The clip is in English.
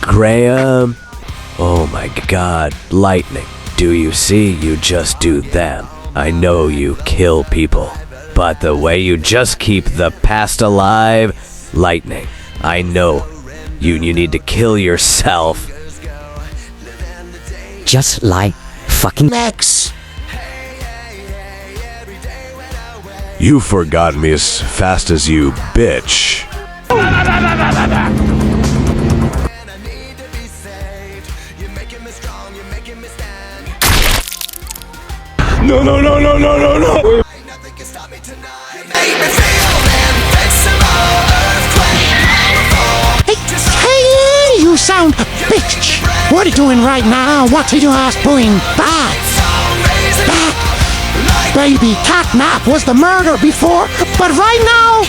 Graham? Oh my god, lightning. Do you see? You just do them. I know you kill people, but the way you just keep the past alive, lightning. I know. You need to kill yourself. Just like fucking Lex. You forgot me as fast as you, bitch. No, no, no, no, no, no, no! Hey, you sound bitch. What are you doing right now? What are you doing? Bad. Baby, catnap was the murder before, but right now,